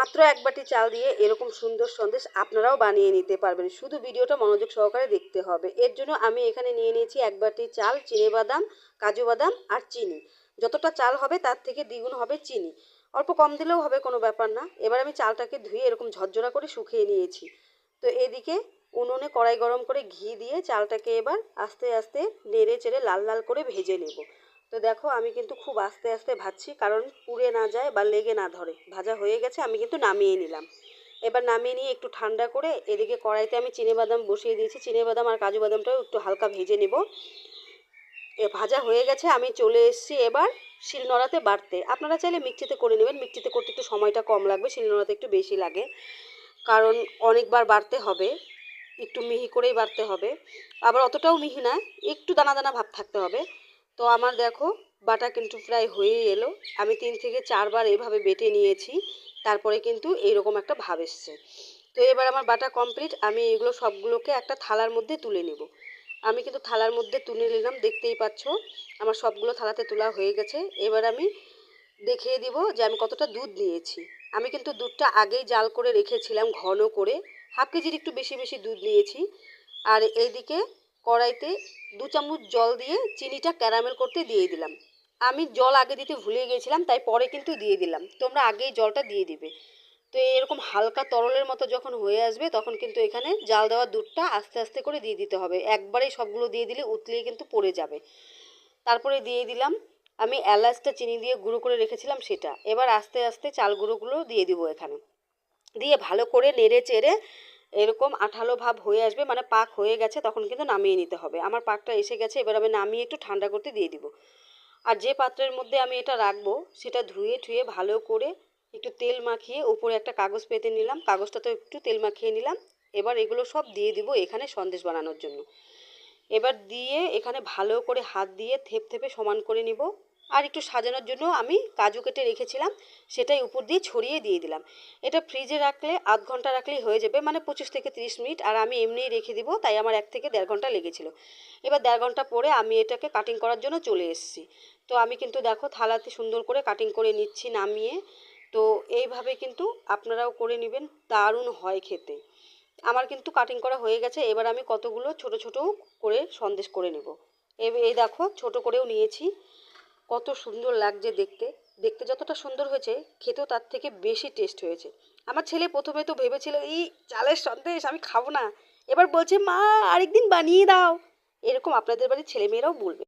মাত্র এক বাটি চাল দিয়ে এরকম সুন্দর সন্দেশ আপনারাও বানিয়ে নিতে পারবেন। শুধু ভিডিওটা মনোযোগ সহকারে দেখতে হবে। এর জন্য আমি এখানে নিয়ে নিয়েছি এক বাটি চাল, চিনেবাদাম, কাজু বাদাম আর চিনি। যতটা চাল হবে তার থেকে দ্বিগুণ হবে চিনি। অল্প কম দিলেও হবে, কোনো ব্যাপার না। এবার আমি চালটাকে ধুয়ে এরকম ঝরঝরা করে শুকিয়ে নিয়েছি। তো এদিকে উনুনে কড়াই গরম করে ঘি দিয়ে চালটাকে এবার আস্তে আস্তে নেড়ে চেড়ে লাল লাল করে ভেজে নেব। তো দেখো আমি কিন্তু খুব আস্তে আস্তে ভাজছি, কারণ পুড়ে না যায় বা লেগে না ধরে। ভাজা হয়ে গেছে, আমি কিন্তু নামিয়ে নিলাম। এবার নামিয়ে নিয়ে একটু ঠান্ডা করে এদিকে কড়াইতে আমি চিনেবাদাম বসিয়ে দিয়েছি। চিনেবাদাম আর কাজু বাদামটাও একটু হালকা ভেজে নেব। ভাজা হয়ে গেছে, আমি চলে এসেছি এবার শিলনোড়াতে বাটতে। আপনারা চাইলে মিক্সিতে করে নেবেন, মিক্সিতে করতে একটু সময়টা কম লাগবে, শিলনোড়াতে একটু বেশি লাগে, কারণ অনেকবার বাটতে হবে, একটু মিহি করেই বাটতে হবে। আবার অতটাও মিহি না, একটু দানা দানা ভাব থাকতে হবে। তো আমার দেখো বাটা কিন্তু প্রায় হয়ে এলো। আমি 3 থেকে 4 বার এইভাবে বেটে নিয়েছি, তারপরে কিন্তু এইরকম একটা ভাব এসছে। তো এবার আমার বাটা কমপ্লিট। আমি এগুলো সবগুলোকে একটা থালার মধ্যে তুলে নেব। আমি কিন্তু থালার মধ্যে তুলে নিলাম, দেখতেই পাচ্ছ আমার সবগুলো থালাতে তোলা হয়ে গেছে। এবার আমি দেখিয়ে দিব যে আমি কতটা দুধ নিয়েছি। আমি কিন্তু দুধটা আগেই জাল করে রেখেছিলাম ঘন করে, হাফ কেজির একটু বেশি বেশি দুধ নিয়েছি। আর এইদিকে কড়াইতে 2 চামচ জল দিয়ে চিনিটা ক্যারামেল করতে দিয়ে দিলাম। আমি জল আগে দিতে ভুলে গিয়েছিলাম, তাই পরে কিন্তু দিয়ে দিলাম। তোমরা আগেই জলটা দিয়ে দিবে। তো এরকম হালকা তরলের মতো যখন হয়ে আসবে, তখন কিন্তু এখানে জাল দেওয়া দুধটা আস্তে আস্তে করে দিয়ে দিতে হবে। একবারেই সবগুলো দিয়ে দিলে উতলিয়ে কিন্তু পড়ে যাবে। তারপরে দিয়ে দিলাম আমি এলাচটা চিনি দিয়ে গুঁড়ো করে রেখেছিলাম সেটা। এবার আস্তে আস্তে চাল গুঁড়োগুলো দিয়ে দিব এখানে, দিয়ে ভালো করে নেড়ে চেড়ে এরকম আঠালো ভাব হয়ে আসবে, মানে পাক হয়ে গেছে, তখন কিন্তু নামিয়ে নিতে হবে। আমার পাকটা এসে গেছে, এবার আমি নামিয়ে একটু ঠান্ডা করতে দিয়ে দিব। আর যে পাত্রের মধ্যে আমি এটা রাখবো সেটা ধুয়ে ঠুয়ে ভালো করে একটু তেল মাখিয়ে উপরে একটা কাগজ পেতে নিলাম, কাগজটাতে একটু তেল মাখিয়ে নিলাম। এবার এগুলো সব দিয়ে দিব এখানে সন্দেশ বানানোর জন্য। এবার দিয়ে এখানে ভালো করে হাত দিয়ে থেপথেপে সমান করে নিব। আর একটু সাজানোর জন্য আমি কাজু কেটে রেখেছিলাম, সেটাই উপর দিয়ে ছড়িয়ে দিয়ে দিলাম। এটা ফ্রিজে রাখলে আধ ঘন্টা রাখলেই হয়ে যাবে, মানে 25 থেকে 30 মিনিট। আর আমি এমনিই রেখে দিব, তাই আমার 1 থেকে 1.5 ঘন্টা লেগেছিল। এবার 1.5 ঘন্টা পরে আমি এটাকে কাটিং করার জন্য চলে এসেছি। তো আমি কিন্তু দেখো থালাতে সুন্দর করে কাটিং করে নিচ্ছি নামিয়ে। তো এইভাবে কিন্তু আপনারাও করে নেবেন, দারুণ হয় খেতে। আমার কিন্তু কাটিং করা হয়ে গেছে। এবার আমি কতগুলো ছোট ছোট করে সন্দেশ করে নেব। এই দেখো ছোট করেও নিয়েছি। কত সুন্দর লাগছে দেখতে, দেখতে যতটা সুন্দর হয়েছে খেতেও তার থেকে বেশি টেস্ট হয়েছে। আমার ছেলে প্রথমে তো ভেবেছিল এই চালের সন্দেশ আমি খাবো না, এবার বলছে মা আরেকদিন বানিয়ে দাও। এরকম আপনাদের বাড়ির ছেলেমেয়েরাও বলবে।